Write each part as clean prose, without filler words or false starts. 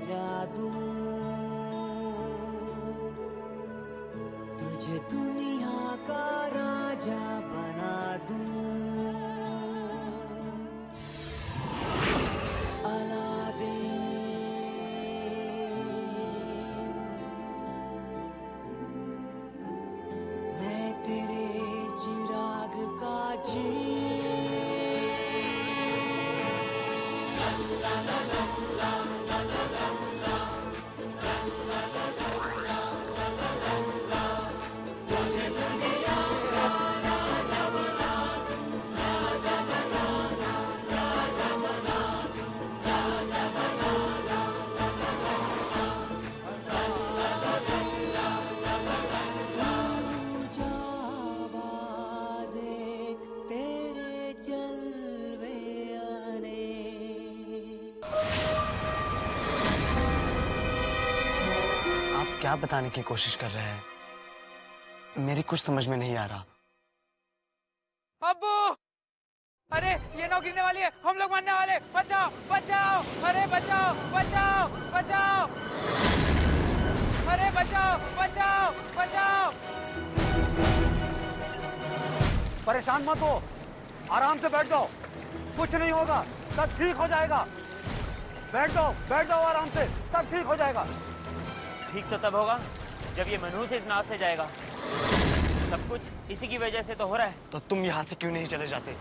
जादू, तुझे दुनिया का राजा बना दूं। मैं तेरे चिराग का क्या बताने की कोशिश कर रहे हैं? मेरी कुछ समझ में नहीं आ रहा। अब्बू! अरे ये नाव गिरने वाली है, हम लोग मरने वाले, बचाओ बचाओ, अरे बचाओ बचाओ बचाओ, अरे बचाओ बचाओ बचाओ। परेशान मत हो, आराम से बैठ जाओ, कुछ नहीं होगा, सब ठीक हो जाएगा। बैठ जाओ आराम से, सब ठीक हो जाएगा। ठीक तो तब होगा जब ये मनुष्य इस नाव से जाएगा। सब कुछ इसी की वजह से तो हो रहा है। तो तुम यहाँ से क्यों नहीं चले जाते?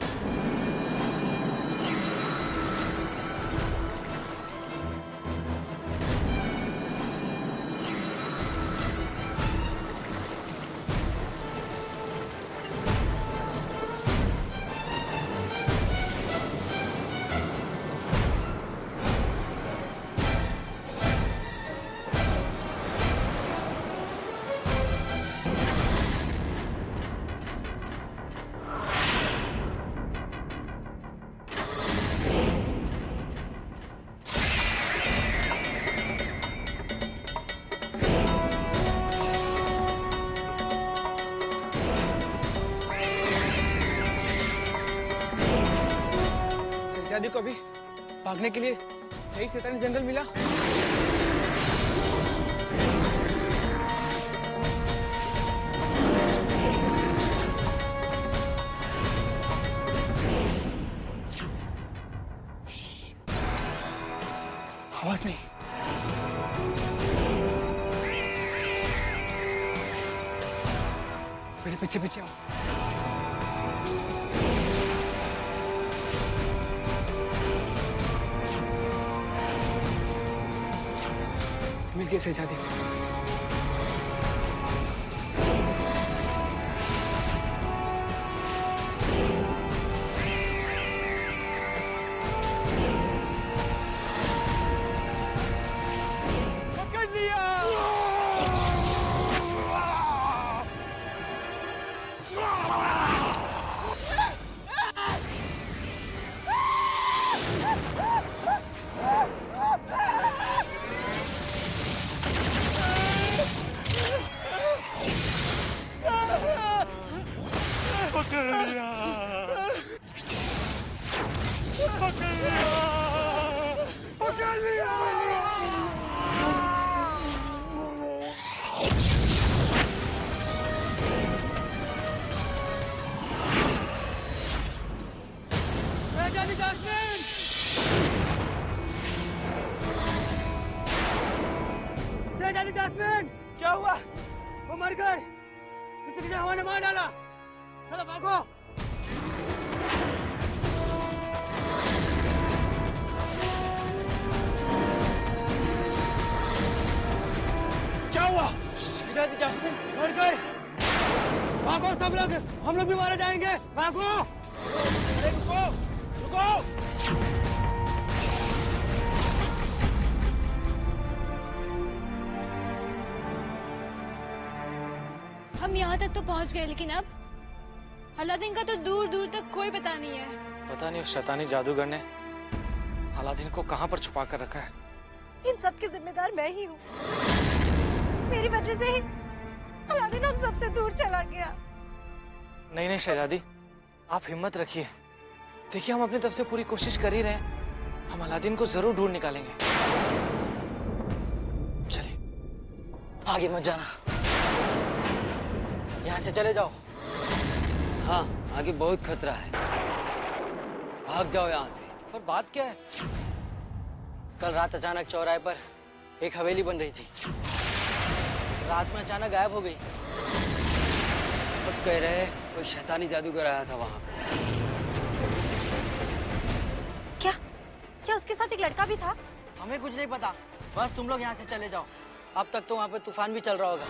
शहजादी को अभी भागने के लिए यही शैतानी जंगल मिला। आवाज नहीं। मेरे पीछे पीछे आओ। मिल गए शहजादी। पकड़ लिया। शहजादी जैस्मिन! क्या हुआ? वो मर गए। किसी ने हवा ने मार डाला। चलो भागो। क्या हुआ? शहजादी जैस्मिन मर गए। भागो सब लोग, हम लोग भी मारे जाएंगे। भागो। अरे रुको, रुको। हम यहाँ तक तो पहुँच गए, लेकिन अब अलादीन का तो दूर दूर तक कोई पता नहीं है। पता नहीं उस शैतानी जादूगर ने अलादीन को कहाँ पर छुपा कर रखा है। इन सब की जिम्मेदार मैं ही हूँ। मेरी वजह से ही अलादीन हम सबसे दूर चला गया। नहीं नहीं शहजादी, आप हिम्मत रखिए। देखिए हम अपनी तरफ से पूरी कोशिश कर ही रहे हैं। हम अलादीन को जरूर ढूंढ निकालेंगे। आगे मत जाना, यहाँ से चले जाओ। हाँ, आगे बहुत खतरा है, भाग जाओ यहाँ से। पर बात क्या है? कल रात अचानक चौराहे पर एक हवेली बन रही थी, रात में अचानक गायब हो गई। सब कह रहे कोई शैतानी जादूगर आया था वहां। क्या क्या उसके साथ एक लड़का भी था? हमें कुछ नहीं पता, बस तुम लोग यहाँ से चले जाओ। अब तक तो वहाँ पे तूफान भी चल रहा होगा।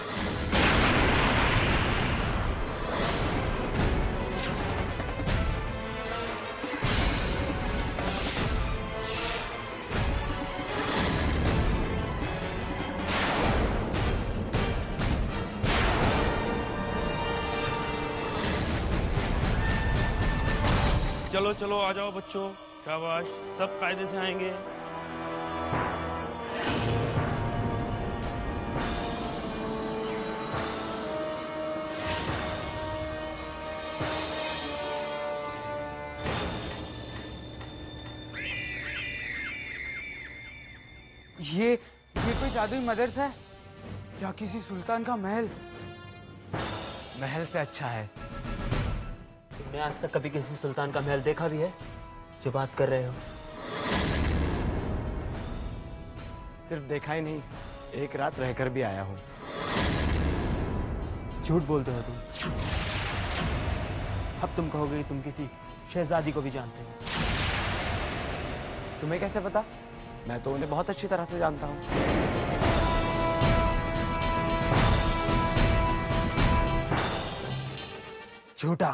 चलो चलो आ जाओ बच्चों, शाबाश, सब कायदे से आएंगे। ये कोई जादुई मदरसा है या किसी सुल्तान का महल? महल से अच्छा है। तुमने आज तक कभी किसी सुल्तान का महल देखा भी है जो बात कर रहे हो? सिर्फ देखा ही नहीं, एक रात रहकर भी आया हूँ। झूठ बोलते हो तुम। अब तुम कहोगे तुम किसी शहजादी को भी जानते हो। तुम्हें कैसे पता? मैं तो उन्हें बहुत अच्छी तरह से जानता हूँ। झूठा।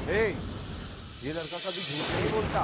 ये लड़का कभी झूठ नहीं बोलता।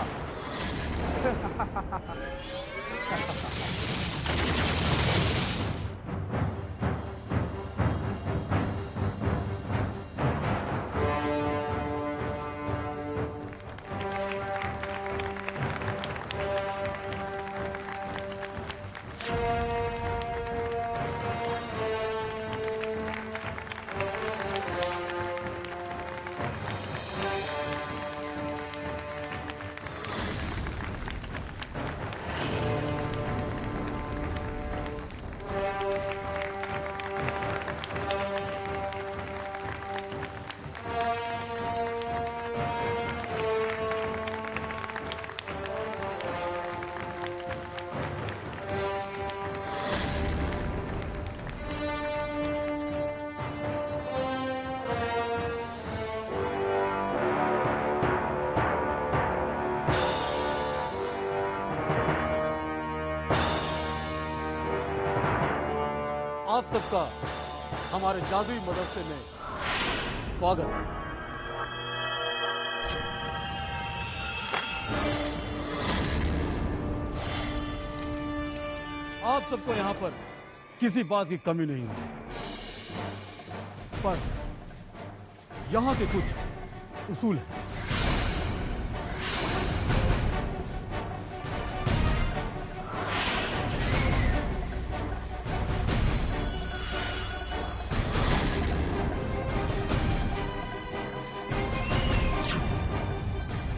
आप सबका हमारे जादुई मदरसे में स्वागत है। आप सबको यहाँ पर किसी बात की कमी नहीं है, पर यहाँ के कुछ उसूल हैं।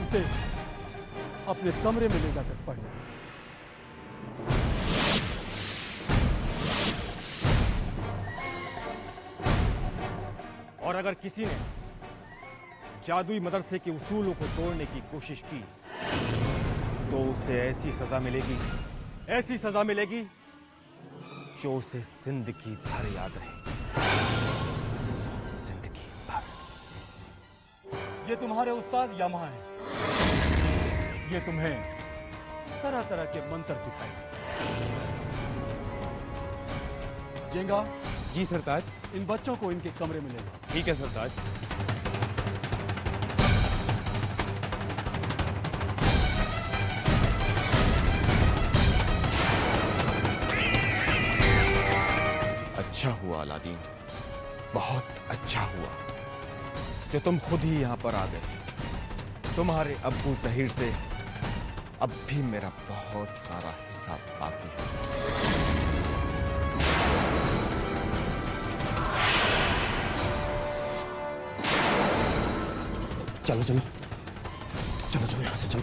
इसे अपने कमरे में ले जाकर पढ़ लेना। और अगर किसी ने जादुई मदरसे के उसूलों को तोड़ने की कोशिश की तो उसे ऐसी सजा मिलेगी जो उसे जिंदगी भर याद रहे। जिंदगी भर। ये तुम्हारे उस्ताद यामा हैं। ये तुम्हें तरह तरह के मंत्र सिखाएंगे। जेंगा। जी सरताज। इन बच्चों को इनके कमरे में ले लो। ठीक है सरताज। अच्छा हुआ अलादीन, बहुत अच्छा हुआ जो तुम खुद ही यहाँ पर आ गए। तुम्हारे अब्बू ज़हीर से अब भी मेरा बहुत सारा हिसाब बाकी है। चलो चलो चलो चलो यहाँ से चलो।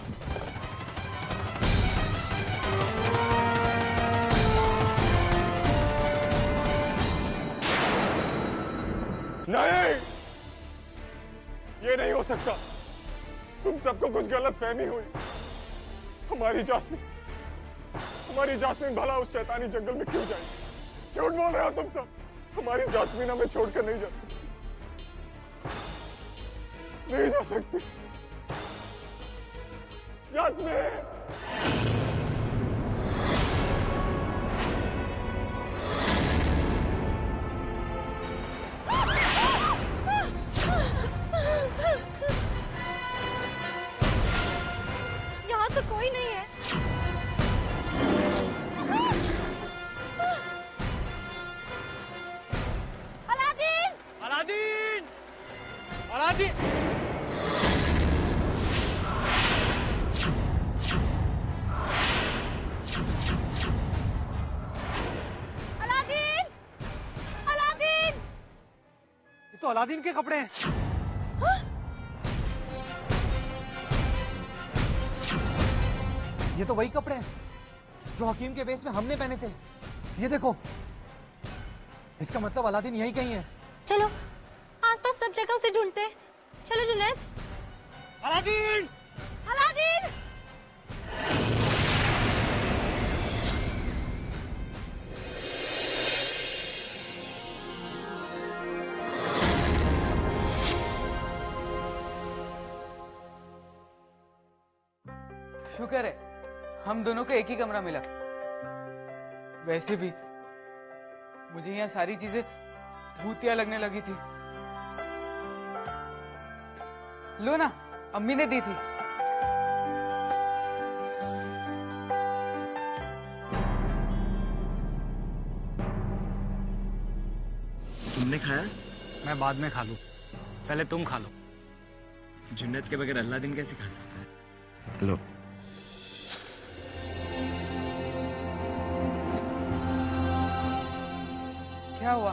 नहीं, ये नहीं हो सकता। तुम सबको कुछ गलत फहमी हुई। हमारी जास्मीन भला उस शैतानी जंगल में क्यों जाएगी? झूठ बोल रहे हो तुम सब। हमारी जास्मीन हमें छोड़कर नहीं जा सकती, नहीं जा सकती। जास्मीन, यहाँ तो कोई नहीं है। Aladdin! Aladdin! Aladdin! Aladdin! Aladdin! ये तो अलादीन के कपड़े हैं। ये तो वही कपड़े हैं जो हकीम के बेस में हमने पहने थे। ये देखो, इसका मतलब अलादीन यहीं कहीं है। चलो आसपास सब जगह उसे ढूंढते हैं। चलो जुनैद। अलादीन! अलादीन! शुक्र है हम दोनों को एक ही कमरा मिला। वैसे भी मुझे यहाँ सारी चीजें भूतिया लगने लगी थी। लो ना, अम्मी ने दी थी। तुमने खाया? मैं बाद में खा लूं, पहले तुम खा लो। जुन्नत के बगैर अलादीन कैसे खा सकता है? लो। क्या हुआ?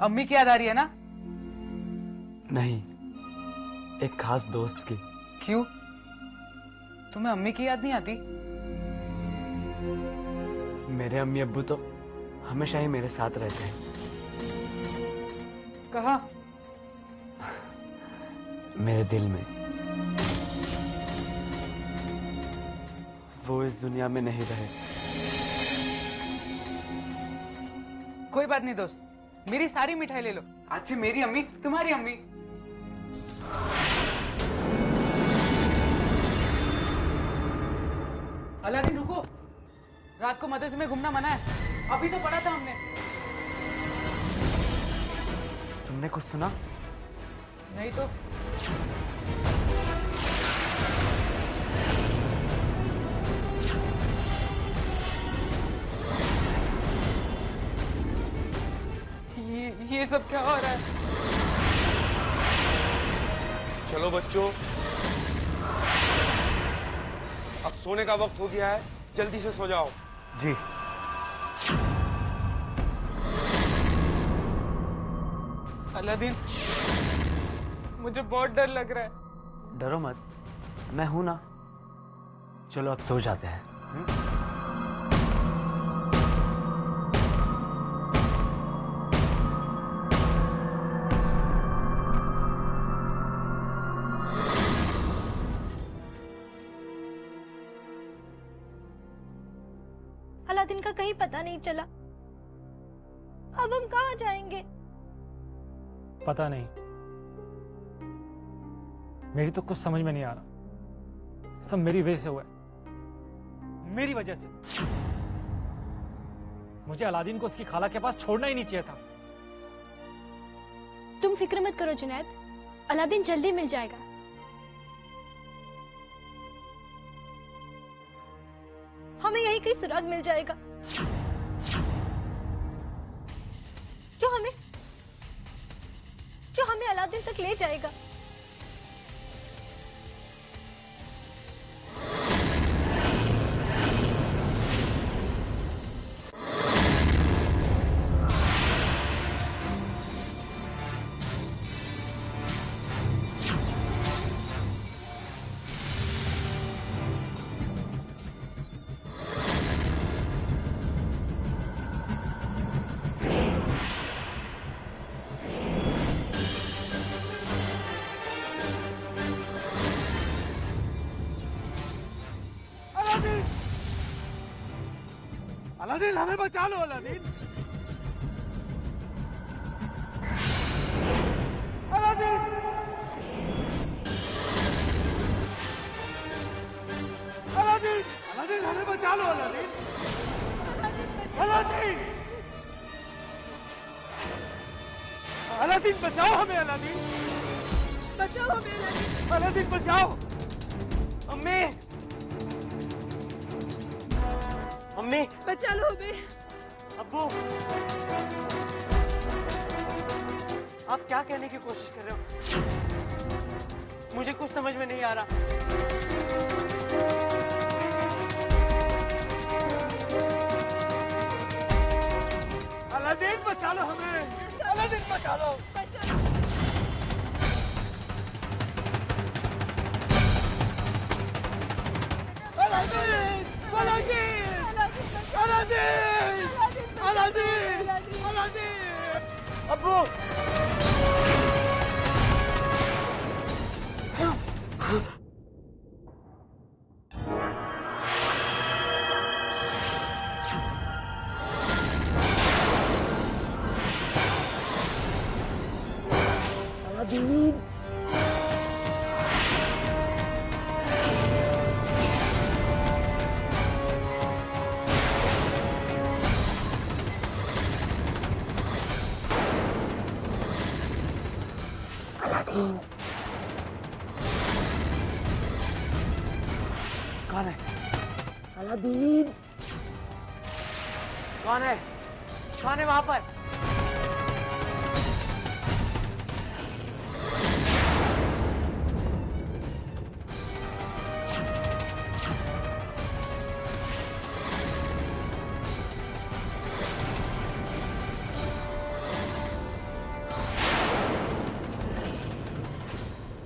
अम्मी की याद आ रही है ना? नहीं, एक खास दोस्त की। क्यों? तुम्हें अम्मी की याद नहीं आती? मेरे अम्मी अब्बू तो हमेशा ही मेरे साथ रहते हैं। कहाँ? मेरे दिल में। वो इस दुनिया में नहीं रहे। कोई बात नहीं दोस्त, मेरी सारी मिठाई ले लो। आज से मेरी अम्मी तुम्हारी अम्मी। अलादीन रुको, रात को मदरसे में घूमना मना है। अभी तो पढ़ा था हमने। तुमने कुछ सुना? नहीं तो। ये सब क्या हो रहा है? चलो बच्चों, अब सोने का वक्त हो गया है, जल्दी से सो जाओ। जी। अलादीन, मुझे बहुत डर लग रहा है। डरो मत, मैं हूं ना। चलो अब सो जाते हैं। अलादीन का कहीं पता नहीं चला। अब हम कहाँ जाएंगे? पता नहीं, मेरी तो कुछ समझ में नहीं आ रहा। सब मेरी वजह से हुआ है, मेरी वजह से। मुझे अलादीन को उसकी खाला के पास छोड़ना ही नहीं चाहिए था। तुम फिक्र मत करो जुनैद, अलादीन जल्दी मिल जाएगा। हमें यहीं कहीं सुराग मिल जाएगा जो हमें अलादीन तक ले जाएगा। अलादीन हमें बचा लो अलादीन। अलादीन अलादीन अलादीन हमें बचा लो अलादीन। अलादीन अलादीन बचाओ हमें अलादीन। बचाओ हमें अलादीन। अलादीन बचाओ। अम्मी अम्मी बचा लो हमें। अब्बू आप क्या कहने की कोशिश कर रहे हो? मुझे कुछ समझ में नहीं आ रहा। अलादीन बचा लो हमें। अलादीन बचा लो। Aladdin Aladdin Aladdin Aladdin Aladdin. अब्बू कौन है? अलादीन कौन है? कौन है वहां पर?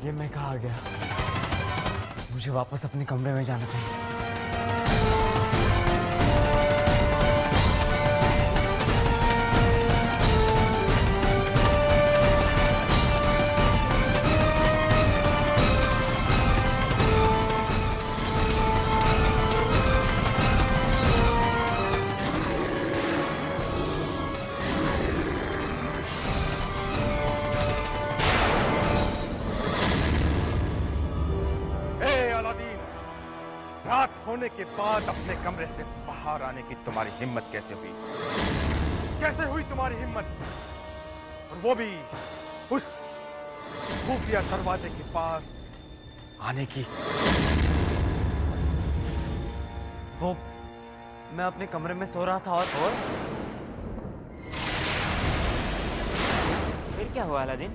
ये मैं कहाँ आ गया? मुझे वापस अपने कमरे में जाना चाहिए। रात होने के बाद अपने कमरे से बाहर आने की तुम्हारी हिम्मत कैसे हुई? कैसे हुई तुम्हारी हिम्मत? और वो भी उस खुफिया दरवाजे के पास आने की। वो मैं अपने कमरे में सो रहा था और फिर क्या हुआ अलादीन?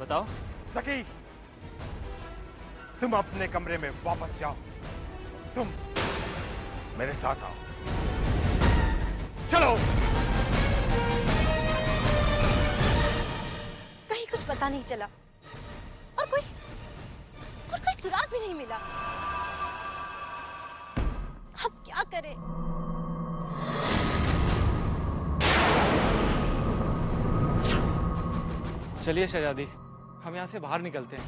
बताओ। सकी, तुम अपने कमरे में वापस जाओ। तुम मेरे साथ आओ। चलो। कहीं कुछ पता नहीं चला और कोई सुराग भी नहीं मिला। अब क्या करें? चलिए शहजादी, हम यहाँ से बाहर निकलते हैं।